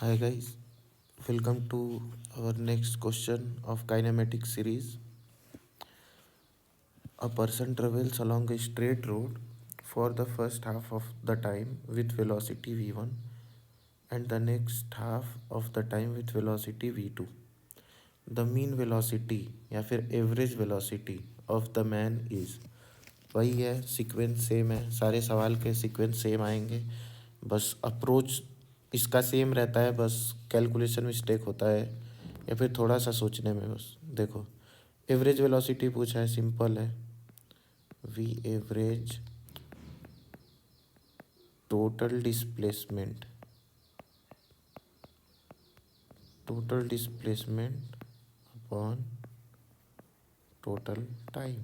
Hi guys, welcome to our next question of kinematic series. A person travels along a straight road for the first half of the time with velocity v1 and the next half of the time with velocity v2. The mean velocity या फिर average velocity of the man is, वही है, sequence same है, सारे सवाल के sequence same आएंगे, बस अप्रोच इसका सेम रहता है, बस कैलकुलेशन मिस्टेक होता है या फिर थोड़ा सा सोचने में। बस देखो, एवरेज वेलोसिटी पूछा है, सिंपल है, V average total displacement upon total time.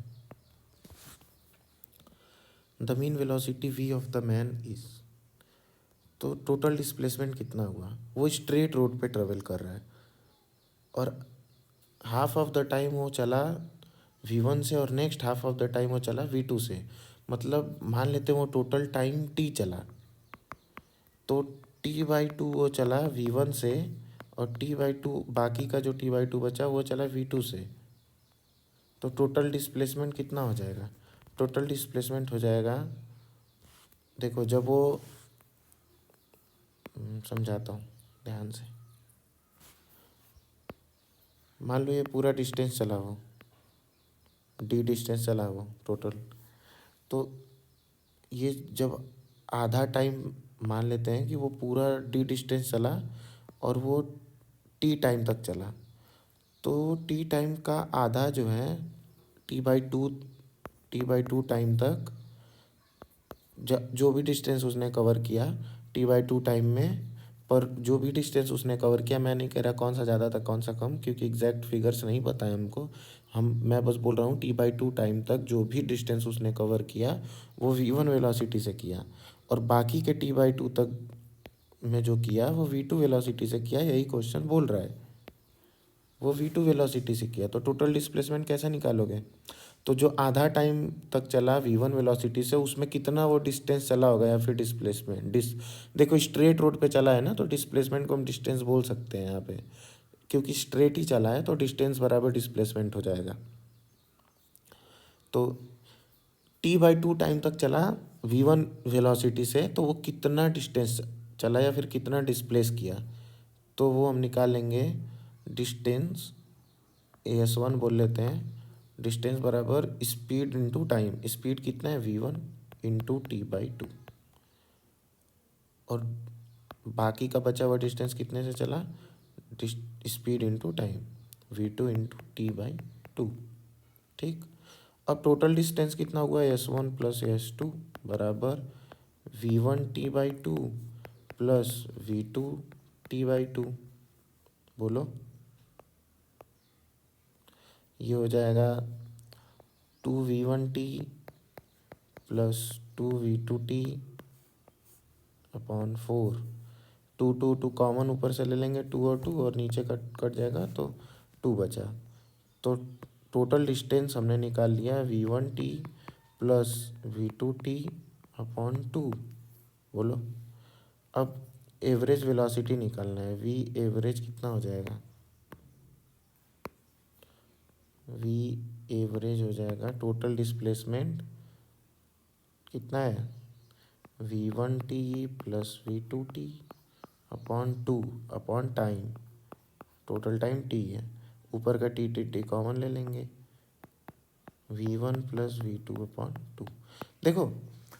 The mean velocity V of the man is, तो टोटल डिस्प्लेसमेंट कितना हुआ, वो स्ट्रेट रोड पे ट्रेवल कर रहा है और हाफ ऑफ द टाइम वो चला v1 से और next half of the time वो चला v2 से। मतलब मान लेते हैं वो टोटल टाइम t चला, तो t/2 वो चला v1 से और t/2 बाकी का जो t/2 बचा वो चला v2 से। तो टोटल डिस्प्लेसमेंट कितना हो जाएगा? टोटल डिस्प्लेसमेंट हो जाएगा, देखो जब वो समझाता हूँ ध्यान से। मान लो ये पूरा डिस्टेंस चला, वो d डिस्टेंस चला वो टोटल, तो ये जब आधा टाइम मान लेते हैं कि वो पूरा d डिस्टेंस चला और वो t टाइम तक चला, तो t टाइम का आधा जो है t/2 टाइम तक जो भी डिस्टेंस उसने कवर किया t/2 टाइम में, पर जो भी डिस्टेंस उसने कवर किया, मैं नहीं कह रहा कौन सा ज़्यादा था कौन सा कम, क्योंकि एग्जैक्ट फिगर्स नहीं पता है हमको। मैं बस बोल रहा हूँ t/2 टाइम तक जो भी डिस्टेंस उसने कवर किया वो v1 वेलोसिटी से किया, और बाकी के t/2 तक में जो किया वो v2 वेलोसिटी से किया। यही क्वेश्चन बोल रहा है, वो v2 वेलोसिटी से किया। तो टोटल डिस्प्लेसमेंट कैसे निकालोगे? तो जो आधा टाइम तक चला v1 वेलोसिटी से, उसमें कितना वो डिस्टेंस चला होगा या फिर डिस्प्लेसमेंट देखो स्ट्रेट रोड पे चला है ना, तो डिस्प्लेसमेंट को हम डिस्टेंस बोल सकते हैं यहाँ पे, क्योंकि स्ट्रेट ही चला है तो डिस्टेंस बराबर डिस्प्लेसमेंट हो जाएगा। तो t/2 टाइम तक चला v1 वेलोसिटी से, तो वो कितना डिस्टेंस चला या फिर कितना डिस्प्लेस किया, तो वो हम निकाल लेंगे डिस्टेंस, s1 बोल लेते हैं, डिस्टेंस बराबर स्पीड इंटू टाइम। स्पीड कितना है v1 इंटू t/2, और बाकी का बचा हुआ डिस्टेंस कितने से चला, speed into time v2 into t/2। ठीक, अब टोटल डिस्टेंस कितना हुआ, s1 प्लस s2 बराबर v1 t/2 plus v2 t/2। बोलो, ये हो जाएगा 2v1t plus 2v2t upon 4। 2 common ऊपर से ले लेंगे, 2 और 2, और नीचे कट कट जाएगा तो 2 बचा। तो टोटल डिस्टेंस हमने निकाल लिया v1t प्लस v2t अपॉन 2। बोलो, अब एवरेज वेलोसिटी निकालना है, v एवरेज कितना हो जाएगा, v एवरेज हो जाएगा टोटल डिस्प्लेसमेंट कितना है, v1t plus v2t upon 2 upon time, total time t है, ऊपर का t कॉमन ले लेंगे, v1 प्लस v2 अपॉन 2। देखो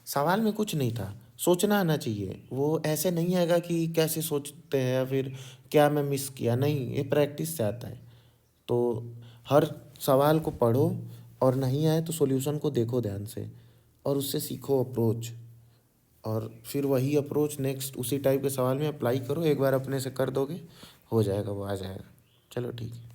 सवाल में कुछ नहीं था, सोचना आना चाहिए, वो ऐसे नहीं आएगा कि कैसे सोचते हैं या फिर क्या मैं मिस किया, नहीं, ये प्रैक्टिस से आता है। तो हर सवाल को पढ़ो और नहीं आए तो सॉल्यूशन को देखो ध्यान से और उससे सीखो अप्रोच, और फिर वही अप्रोच नेक्स्ट उसी टाइप के सवाल में अप्लाई करो। एक बार अपने से कर दोगे, हो जाएगा, वो आ जाएगा। चलो ठीक है।